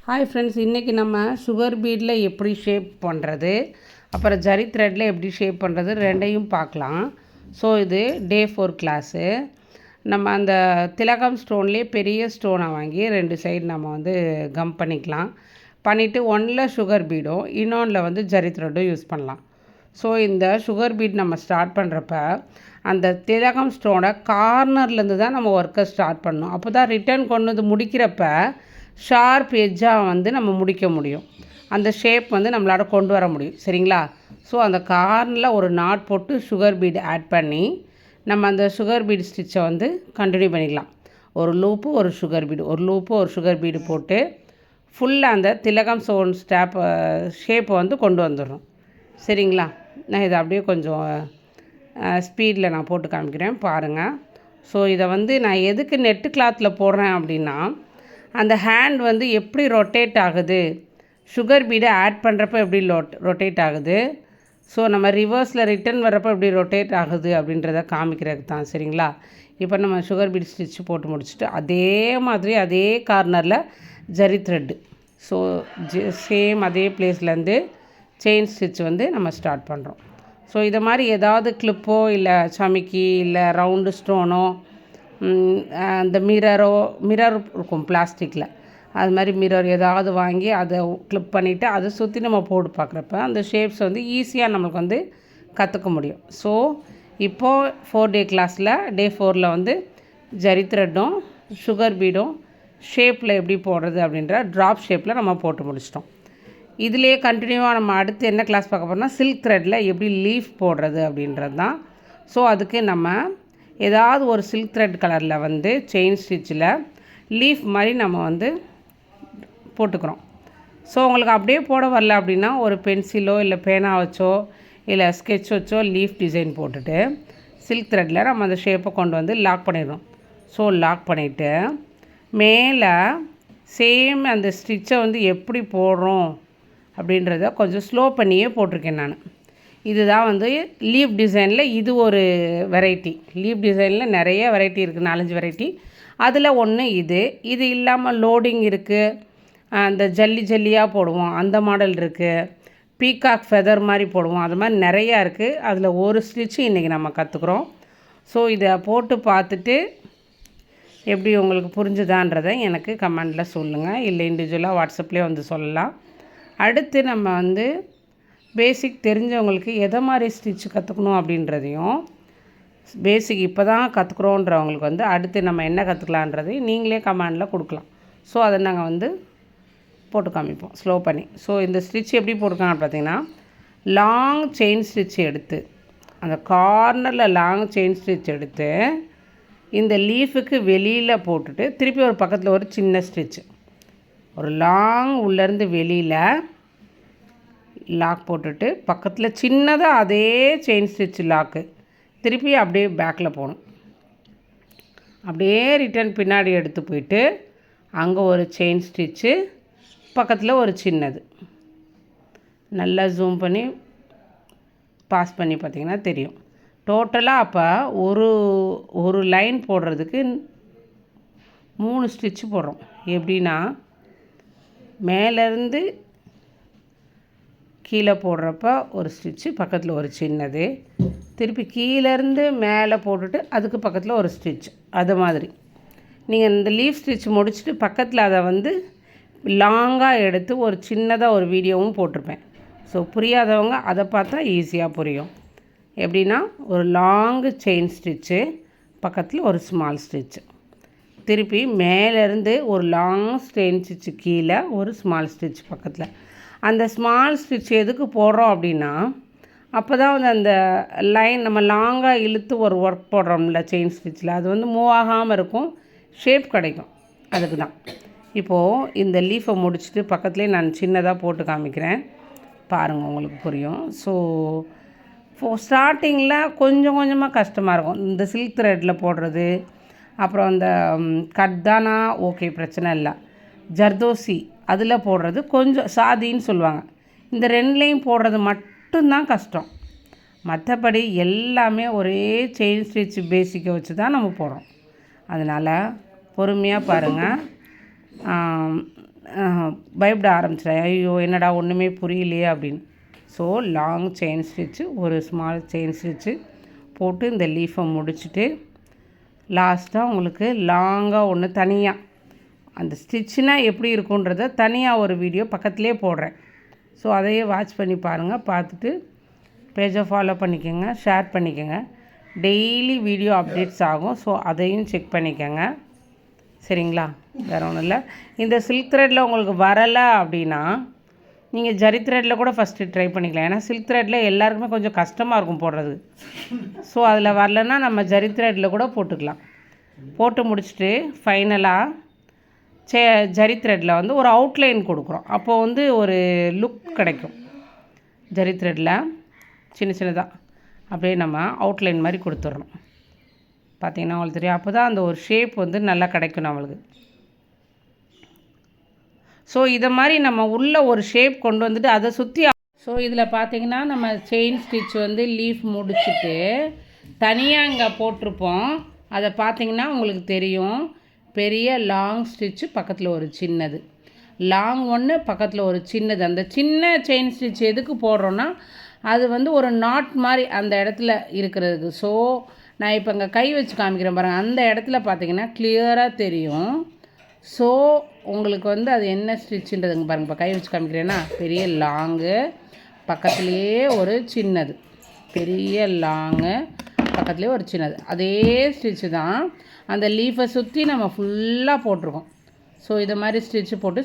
Hi friends, இன்றைக்கி நம்ம sugar பீடில் எப்படி ஷேப் பண்ணுறது, அப்புறம் ஜரி த்ரெட்டில் எப்படி ஷேப் பண்ணுறது ரெண்டையும் பார்க்கலாம். ஸோ இது டே 4 கிளாஸு. நம்ம அந்த திலகம் ஸ்டோன்லேயே பெரிய ஸ்டோனை வாங்கி 2 சைடு நம்ம கம் பண்ணிக்கலாம். பண்ணிவிட்டு ஒன்றில் சுகர் பீடும் இன்னொன்றில் ஜரி த்ரெட்டும் யூஸ் பண்ணலாம். ஸோ இந்த சுகர் பீட் நம்ம ஸ்டார்ட் பண்ணுறப்ப அந்த திலகம் ஸ்டோனை கார்னர்லேருந்து தான் நம்ம ஒர்க்கை ஸ்டார்ட் பண்ணணும். அப்போ தான் ரிட்டர்ன் கொண்டு வந்து முடிக்கிறப்ப ஷார்ப் எட்ஜாக நம்ம முடிக்க முடியும். அந்த ஷேப் நம்மளால் கொண்டு வர முடியும். சரிங்களா? ஸோ அந்த கார்னில் ஒரு நாட் போட்டு சுகர் பீடு ஆட் பண்ணி நம்ம அந்த சுகர் பீடு ஸ்டிச்சை கண்டினியூ பண்ணிக்கலாம். ஒரு லூப்பு ஒரு சுகர் பீடு, ஒரு லூப்பு ஒரு சுகர் பீடு போட்டு ஃபுல்லாக அந்த திலகம் ஸ்டோன் ஷேப்பை கொண்டு வந்துடணும். சரிங்களா? நான் இதை அப்படியே கொஞ்சம் ஸ்பீடில் நான் போட்டு காமிக்கிறேன் பாருங்கள். ஸோ இதை நான் எதுக்கு நெட்டு கிளாத்தில் போடுறேன் அப்படின்னா, அந்த ஹேண்ட் எப்படி ரொட்டேட் ஆகுது, சுகர் பீடை ஆட் பண்ணுறப்ப எப்படி ரொட்டேட் ஆகுது, ஸோ நம்ம ரிவர்ஸில் ரிட்டன் வரப்போ எப்படி ரொட்டேட் ஆகுது அப்படின்றத காமிக்கிறதுக்கு தான். சரிங்களா? இப்போ நம்ம சுகர் பீட் ஸ்டிச் போட்டு முடிச்சுட்டு அதே மாதிரி அதே கார்னரில் ஜரி த்ரெட்டு, ஸோ சேம் அதே பிளேஸ்லேருந்து செயின் ஸ்டிச் நம்ம ஸ்டார்ட் பண்ணுறோம். ஸோ இதை மாதிரி ஏதாவது கிளிப்போ இல்லை சமிக்கி இல்லை ரவுண்டு ஸ்டோனோ அந்த மிரர் இருக்கும் பிளாஸ்டிக்கில், அது மாதிரி மிரர் ஏதாவது வாங்கி அதை கிளிப் பண்ணிவிட்டு அதை சுற்றி நம்ம போட்டு பார்க்குறப்ப அந்த ஷேப்ஸ் ஈஸியாக நம்மளுக்கு கற்றுக்க முடியும். ஸோ இப்போது 4 டே கிளாஸில் டே 4ல் ஜரி த்ரெட்டும் சுகர் பீடும் ஷேப்பில் எப்படி போடுறது அப்படின்ற ட்ராப் ஷேப்பில் நம்ம போட்டு முடிச்சிட்டோம். இதிலே கண்டினியூவாக நம்ம அடுத்து என்ன கிளாஸ் பார்க்க போகிறோம்னா சில்க் த்ரெட்டில் எப்படி லீஃப் போடுறது அப்படின்றது தான். ஸோ அதுக்கு நம்ம ஏதாவது ஒரு சில்க் த்ரெட் கலரில் செயின் ஸ்டிச்சில் லீஃப் மாதிரி நம்ம போட்டுக்கிறோம். ஸோ உங்களுக்கு அப்படியே போட வரல அப்படின்னா ஒரு பென்சிலோ இல்லை பேனா வச்சோ இல்லை ஸ்கெட்ச் வச்சோ லீஃப் டிசைன் போட்டுட்டு சில்க் த்ரெட்டில் நம்ம அந்த ஷேப்பை கொண்டு லாக் பண்ணிடுறோம். ஸோ லாக் பண்ணிவிட்டு மேலே சேம் அந்த ஸ்டிச்சை எப்படி போடுறோம் அப்படின்றத கொஞ்சம் ஸ்லோ பண்ணியே போட்டிருக்கேன் நான். இதுதான் லீஃப் டிசைனில் இது ஒரு வெரைட்டி. லீஃப் டிசைனில் நிறைய வெரைட்டி இருக்குது, 4-5 வெரைட்டி. அதில் ஒன்று இது இல்லாமல் லோடிங் இருக்குது, அந்த ஜல்லியாக போடுவோம் அந்த மாடல் இருக்குது, பீகாக் ஃபெதர் மாதிரி போடுவோம், அது மாதிரி நிறையா இருக்குது. அதில் ஒரு ஸ்டிச்சு இன்றைக்கி நம்ம கற்றுக்குறோம். ஸோ இதை போட்டு பார்த்துட்டு எப்படி உங்களுக்கு புரிஞ்சுதான்றதை எனக்கு கமெண்டில் சொல்லுங்கள், இல்லை இண்டிவிஜுவலாக வாட்ஸ்அப்லேயே சொல்லலாம். அடுத்து நம்ம பேசிக் தெரிஞ்சவங்களுக்கு எதை மாதிரி ஸ்டிச் கற்றுக்கணும் அப்படின்றதையும், பேசிக் இப்போ தான் கற்றுக்குறோன்றவங்களுக்கு அடுத்து நம்ம என்ன கற்றுக்கலான்றதையும் நீங்களே கமெண்டில் கொடுக்கலாம். ஸோ அதை நாங்கள் போட்டு காமிப்போம் ஸ்லோ பண்ணி. ஸோ இந்த ஸ்டிச் எப்படி போட்டுருக்காங்க பார்த்தீங்கன்னா, லாங் செயின் ஸ்டிச் எடுத்து அந்த கார்னரில் லாங் செயின் ஸ்டிச் எடுத்து இந்த லீஃபுக்கு வெளியில் போட்டுட்டு திருப்பி ஒரு பக்கத்தில் ஒரு சின்ன ஸ்டிச்சு, ஒரு லாங் உள்ளேருந்து வெளியில் லாக் போட்டுட்டு பக்கத்தில் சின்னதாக அதே செயின் ஸ்டிச் லாக்கு திருப்பி அப்படியே பேக்கில் போகணும். அப்படியே ரிட்டன் பின்னாடி எடுத்து போயிட்டு அங்கே ஒரு செயின் ஸ்டிச்சு பக்கத்தில் ஒரு சின்னது, நல்லா ஜூம் பண்ணி பாஸ் பண்ணி பார்த்திங்கன்னா தெரியும். டோட்டலாக அப்போ ஒரு லைன் போடுறதுக்கு 3 ஸ்டிச்சு போடுறோம். எப்படின்னா மேலேருந்து கீழே போடுறப்ப ஒரு ஸ்டிச்சு பக்கத்தில் ஒரு சின்னது, திருப்பி கீழேருந்து மேலே போட்டுட்டு அதுக்கு பக்கத்தில் ஒரு ஸ்டிச், அது மாதிரி நீங்கள் இந்த லீஃப் ஸ்டிச் முடிச்சுட்டு பக்கத்தில் அதை லாங்காக எடுத்து ஒரு சின்னதாக ஒரு வீடியோவும் போட்டிருப்பேன். ஸோ புரியாதவங்க அதை பார்த்தா ஈஸியாக புரியும். எப்படின்னா ஒரு லாங்கு செயின் ஸ்டிச்சு பக்கத்தில் ஒரு ஸ்மால் ஸ்டிச்சு, திருப்பி மேலேருந்து ஒரு லாங் செயின் ஸ்டிச்சு கீழே ஒரு ஸ்மால் ஸ்டிச் பக்கத்தில். அந்த ஸ்மால் ஸ்டிச் எதுக்கு போடுறோம் அப்படின்னா, அப்போ தான் அந்த லைன் நம்ம லாங்காக இழுத்து ஒரு ஒர்க் போடுறோம்ல செயின் ஸ்டிச்சில், அது மூவ் ஆகாமல் இருக்கும், ஷேப் கிடைக்கும். அதுக்கு தான் இப்போது இந்த லீஃபை முடிச்சுட்டு பக்கத்துலேயே நான் சின்னதாக போட்டு காமிக்கிறேன் பாருங்கள், உங்களுக்கு புரியும். ஸோ ஸ்டார்டிங்கில் கொஞ்சம் கொஞ்சமாக கஷ்டமாக இருக்கும் இந்த சில்க் த்ரெட்டில் போடுறது. அப்புறம் அந்த கர்தானா ஓகே பிரச்சனை இல்லை, ஜர்தோசி அதில் போடுறது கொஞ்சம் சாதின்னு சொல்லுவாங்க, இந்த 2லேயும் போடுறது மட்டும்தான் கஷ்டம். மற்றபடி எல்லாமே ஒரே செயின் ஸ்டிச் பேசிக்கை வச்சு தான் நம்ம போடுறோம். அதனால் பொறுமையாக பாருங்கள். பயப்பட ஆரம்பிச்சிடும், ஐயோ என்னடா ஒன்றுமே புரியலையே அப்படின்னு. ஸோ லாங் செயின் ஸ்டிச்சு, ஒரு ஸ்மால் செயின் ஸ்டிச்சு போட்டு இந்த லீஃபை முடிச்சுட்டு லாஸ்ட்டாக உங்களுக்கு லாங்காக ஒன்று தனியாக அந்த ஸ்டிச்சுனால் எப்படி இருக்குன்றத தனியாக ஒரு வீடியோ பக்கத்துலேயே போடுறேன். ஸோ அதையே வாட்ச் பண்ணி பாருங்கள். பார்த்துட்டு பேஜை ஃபாலோ பண்ணிக்கோங்க, ஷேர் பண்ணிக்கோங்க. டெய்லி வீடியோ அப்டேட்ஸ் ஆகும். ஸோ அதையும் செக் பண்ணிக்கோங்க. சரிங்களா? வேறு ஒன்றும் இல்லை. இந்த சில்க் த்ரெட்டில் உங்களுக்கு வரலை அப்படின்னா நீங்கள் ஜரி த்ரெட்டில் கூட ஃபஸ்ட்டு ட்ரை பண்ணிக்கலாம். ஏன்னா சில்க் த்ரெட்டில் எல்லாருக்குமே கொஞ்சம் கஷ்டமாக இருக்கும் போடுறது. ஸோ அதில் வரலன்னா நம்ம ஜரி த்ரெட்டில் கூட போட்டுக்கலாம். போட்டு முடிச்சுட்டு ஃபைனலாக ஜரி த்ரெட்டில் வந்து ஒரு அவுட்லைன் கொடுக்குறோம். அப்போது வந்து ஒரு லுக் கிடைக்கும். ஜரி த்ரெட்டில் சின்னதாக அப்படியே நம்ம அவுட்லைன் மாதிரி கொடுத்துட்றோம். பார்த்திங்கன்னா உங்களுக்கு தெரியும். அப்போ தான் அந்த ஒரு ஷேப் வந்து நல்லா கிடைக்கும் நம்மளுக்கு. ஸோ இதை மாதிரி நம்ம உள்ளே ஒரு ஷேப் கொண்டு வந்துட்டு அதை சுற்றி. ஸோ இதில் பார்த்திங்கன்னா நம்ம செயின் ஸ்டிச் வந்து லீஃப் முடிச்சுட்டு தனியாக இங்கே போட்டிருப்போம். அதை பார்த்திங்கன்னா உங்களுக்கு தெரியும். பெரிய லாங் ஸ்டிச்சு பக்கத்தில் ஒரு சின்னது, லாங் ஒன்று பக்கத்தில் ஒரு சின்னது. அந்த சின்ன செயின் ஸ்டிச் எதுக்கு போடுறோன்னா அது வந்து ஒரு நாட் மாதிரி அந்த இடத்துல இருக்கிறதுக்கு. ஸோ நான் இப்போ இங்கே கை வச்சு காமிக்கிறேன் பாருங்கள். அந்த இடத்துல பார்த்திங்கன்னா கிளியராக தெரியும். ஸோ உங்களுக்கு வந்து அது என்ன ஸ்டிச்சுன்றதுங்க பாருங்கள். இப்போ கை வச்சு காமிக்கிறேன்னா பெரிய லாங்கு பக்கத்துலேயே ஒரு சின்னது, பெரிய லாங்கு பக்கத்துலேயே ஒரு சின்னது, அதே ஸ்டிச்சு தான் அந்த லீஃபை சுற்றி நம்ம ஃபுல்லாக போட்டிருக்கோம். ஸோ இதை மாதிரி ஸ்டிச்சு போட்டு